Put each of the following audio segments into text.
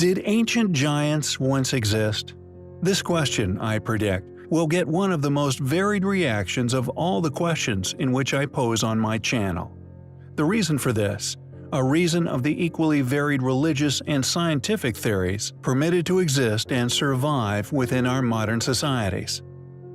Did ancient giants once exist? This question, I predict, will get one of the most varied reactions of all the questions in which I pose on my channel. The reason for this, a reason of the equally varied religious and scientific theories permitted to exist and survive within our modern societies.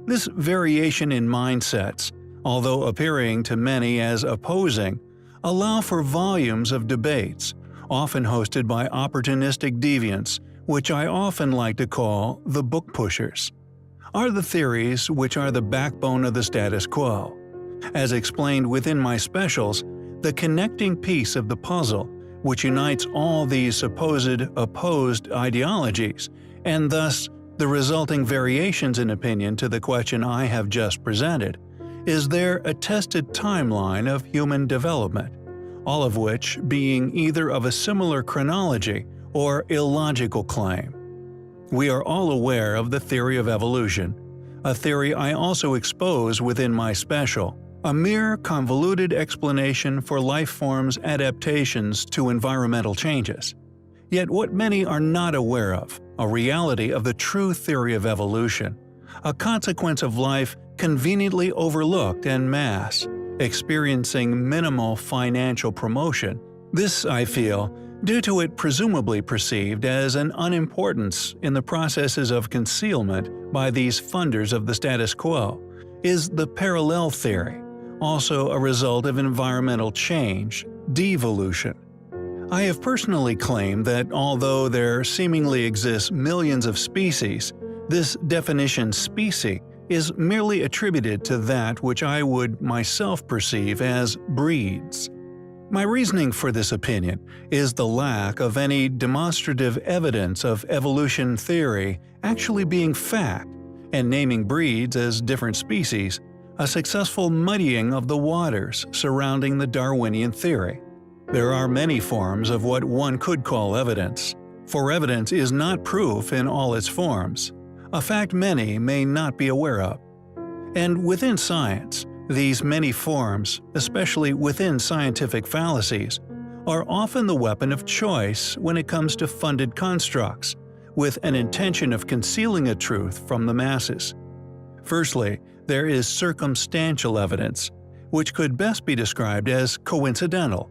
This variation in mindsets, although appearing to many as opposing, allow for volumes of debates, often hosted by opportunistic deviants, which I often like to call the book pushers. Are the theories which are the backbone of the status quo. As explained within my specials, the connecting piece of the puzzle which unites all these supposed opposed ideologies, and thus the resulting variations in opinion to the question I have just presented, is their attested timeline of human development, all of which being either of a similar chronology or illogical claim. We are all aware of the theory of evolution, a theory I also expose within my special, a mere convoluted explanation for life forms' adaptations to environmental changes. Yet what many are not aware of, a reality of the true theory of evolution, a consequence of life conveniently overlooked en masse, experiencing minimal financial promotion. This, I feel, due to it presumably perceived as an unimportance in the processes of concealment by these funders of the status quo, is the parallel theory, also a result of environmental change, devolution. I have personally claimed that although there seemingly exist millions of species, this definition specie is merely attributed to that which I would myself perceive as breeds. My reasoning for this opinion is the lack of any demonstrative evidence of evolution theory actually being fact, and naming breeds as different species, a successful muddying of the waters surrounding the Darwinian theory. There are many forms of what one could call evidence, for evidence is not proof in all its forms, a fact many may not be aware of. And within science, these many forms, especially within scientific fallacies, are often the weapon of choice when it comes to funded constructs, with an intention of concealing a truth from the masses. Firstly, there is circumstantial evidence, which could best be described as coincidental.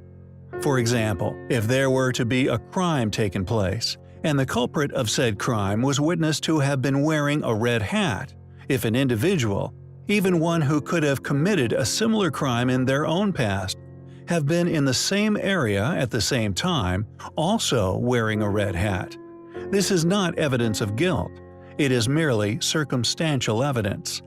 For example, if there were to be a crime taken place, and the culprit of said crime was witnessed to have been wearing a red hat, if an individual, even one who could have committed a similar crime in their own past, have been in the same area at the same time, also wearing a red hat, this is not evidence of guilt, it is merely circumstantial evidence.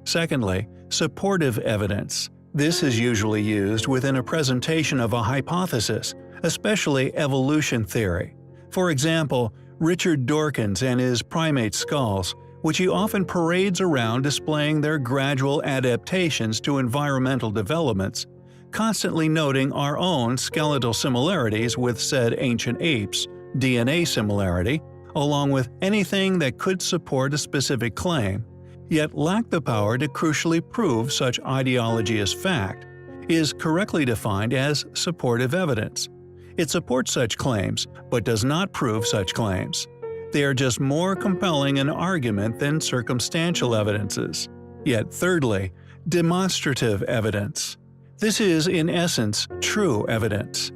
Secondly, supportive evidence. This is usually used within a presentation of a hypothesis, especially evolution theory. For example, Richard Dawkins and his primate skulls, which he often parades around displaying their gradual adaptations to environmental developments, constantly noting our own skeletal similarities with said ancient apes, DNA similarity, along with anything that could support a specific claim, yet lack the power to crucially prove such ideology as fact, is correctly defined as supportive evidence. It supports such claims, but does not prove such claims. They are just more compelling an argument than circumstantial evidences. Yet thirdly, demonstrative evidence. This is, in essence, true evidence.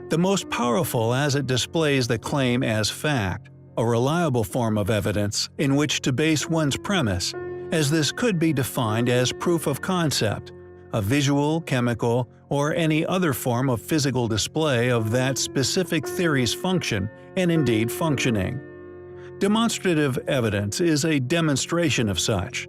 The most powerful as it displays the claim as fact, a reliable form of evidence in which to base one's premise, as this could be defined as proof of concept, a visual, chemical, or any other form of physical display of that specific theory's function and indeed functioning. Demonstrative evidence is a demonstration of such.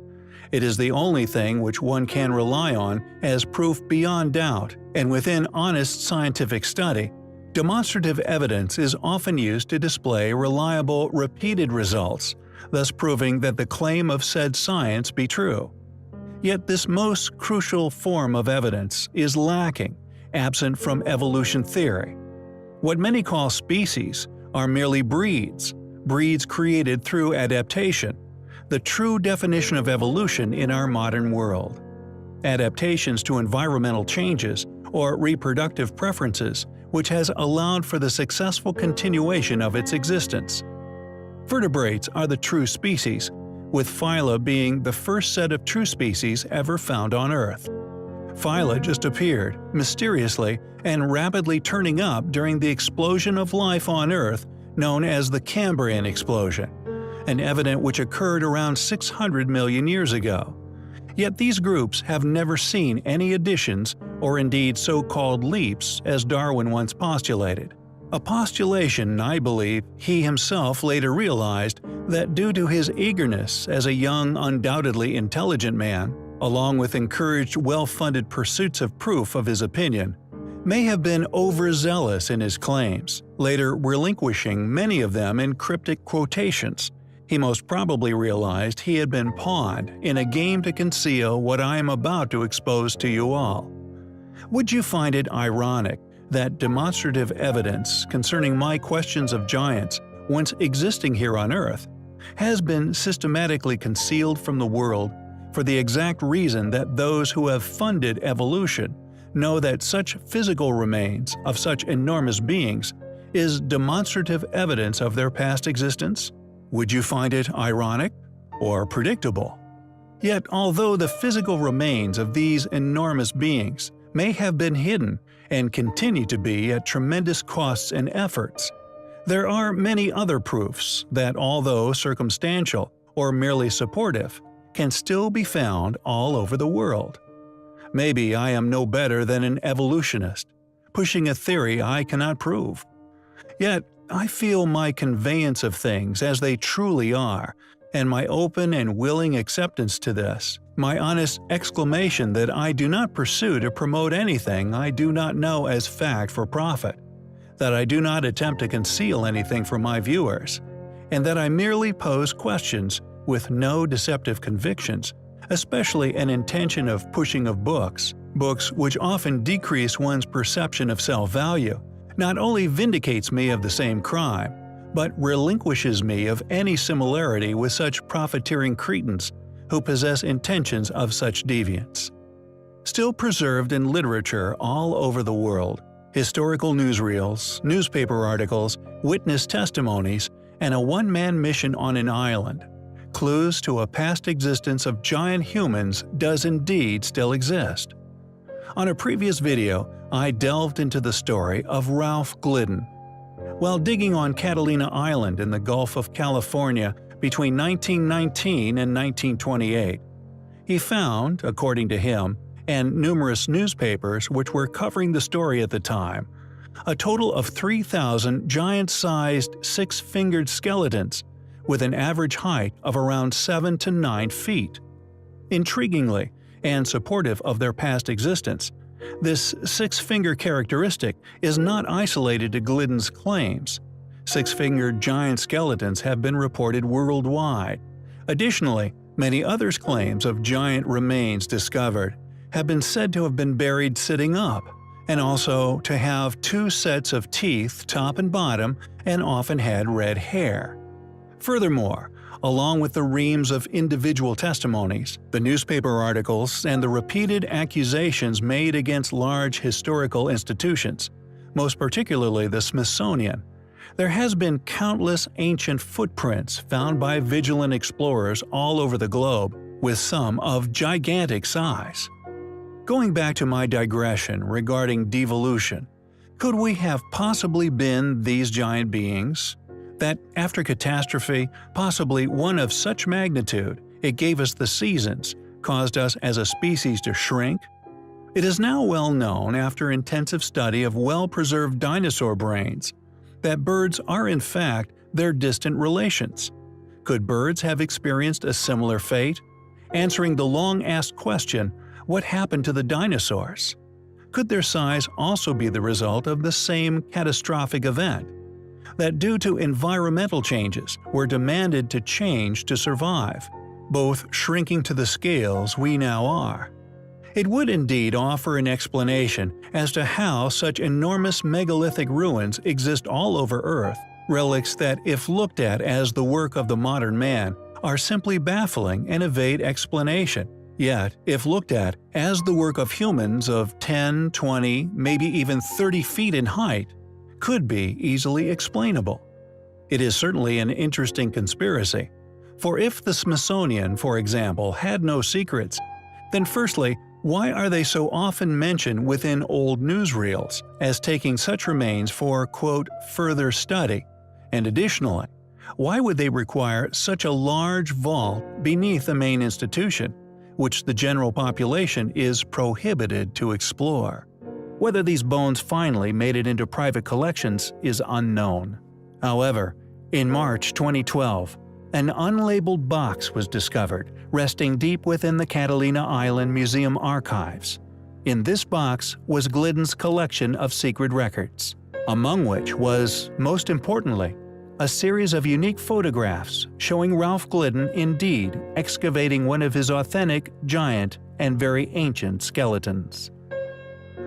It is the only thing which one can rely on as proof beyond doubt, and within honest scientific study, demonstrative evidence is often used to display reliable, repeated results, thus proving that the claim of said science be true. Yet this most crucial form of evidence is lacking, absent from evolution theory. What many call species are merely breeds created through adaptation, the true definition of evolution in our modern world. Adaptations to environmental changes or reproductive preferences, which has allowed for the successful continuation of its existence. Vertebrates are the true species, with phyla being the first set of true species ever found on Earth. Phyla just appeared, mysteriously and rapidly turning up during the explosion of life on Earth known as the Cambrian explosion, an event which occurred around 600 million years ago. Yet these groups have never seen any additions or indeed so-called leaps as Darwin once postulated. A postulation I believe he himself later realized that due to his eagerness as a young, undoubtedly intelligent man, along with encouraged well-funded pursuits of proof of his opinion, may have been overzealous in his claims, later relinquishing many of them in cryptic quotations. He most probably realized he had been pawned in a game to conceal what I am about to expose to you all. Would you find it ironic that demonstrative evidence concerning my questions of giants once existing here on Earth has been systematically concealed from the world for the exact reason that those who have funded evolution know that such physical remains of such enormous beings is demonstrative evidence of their past existence? Would you find it ironic or predictable? Yet, although the physical remains of these enormous beings may have been hidden and continue to be at tremendous costs and efforts, there are many other proofs that, although circumstantial or merely supportive, can still be found all over the world. Maybe I am no better than an evolutionist, pushing a theory I cannot prove. Yet, I feel my conveyance of things as they truly are, and my open and willing acceptance to this, my honest exclamation that I do not pursue to promote anything I do not know as fact for profit, that I do not attempt to conceal anything from my viewers, and that I merely pose questions with no deceptive convictions, especially an intention of pushing of books which often decrease one's perception of self-value, not only vindicates me of the same crime, but relinquishes me of any similarity with such profiteering cretins who possess intentions of such deviance. Still preserved in literature all over the world, historical newsreels, newspaper articles, witness testimonies, and a one-man mission on an island, clues to a past existence of giant humans does indeed still exist. On a previous video, I delved into the story of Ralph Glidden. While digging on Catalina Island in the Gulf of California between 1919 and 1928, he found, according to him, and numerous newspapers which were covering the story at the time, a total of 3,000 giant-sized six-fingered skeletons with an average height of around 7 to 9 feet. Intriguingly, and supportive of their past existence, this six-finger characteristic is not isolated to Glidden's claims. Six-fingered giant skeletons have been reported worldwide. Additionally, many others' claims of giant remains discovered have been said to have been buried sitting up, and also to have 2 sets of teeth top and bottom and often had red hair. Furthermore, along with the reams of individual testimonies, the newspaper articles, and the repeated accusations made against large historical institutions, most particularly the Smithsonian, there has been countless ancient footprints found by vigilant explorers all over the globe, with some of gigantic size. Going back to my digression regarding devolution, could we have possibly been these giant beings? That after catastrophe, possibly one of such magnitude, it gave us the seasons, caused us as a species to shrink? It is now well known after intensive study of well-preserved dinosaur brains that birds are in fact their distant relations. Could birds have experienced a similar fate? Answering the long-asked question, what happened to the dinosaurs? Could their size also be the result of the same catastrophic event? That due to environmental changes were demanded to change to survive, both shrinking to the scales we now are. It would indeed offer an explanation as to how such enormous megalithic ruins exist all over Earth, relics that, if looked at as the work of the modern man, are simply baffling and evade explanation, Yet, if looked at as the work of humans of 10, 20, maybe even 30 feet in height, could be easily explainable. It is certainly an interesting conspiracy. For if the Smithsonian, for example, had no secrets, then firstly, why are they so often mentioned within old newsreels as taking such remains for, quote, further study? And additionally, why would they require such a large vault beneath the main institution, which the general population is prohibited to explore? Whether these bones finally made it into private collections is unknown. However, in March 2012, an unlabeled box was discovered resting deep within the Catalina Island Museum archives. In this box was Glidden's collection of secret records, among which was, most importantly, a series of unique photographs showing Ralph Glidden indeed excavating one of his authentic, giant, and very ancient skeletons.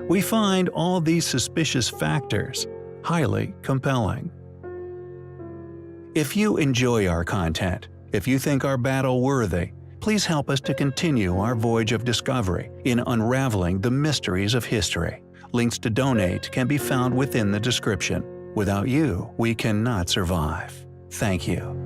We find all these suspicious factors highly compelling. If you enjoy our content, if you think our battle worthy, please help us to continue our voyage of discovery in unraveling the mysteries of history. Links to donate can be found within the description. Without you, we cannot survive. Thank you.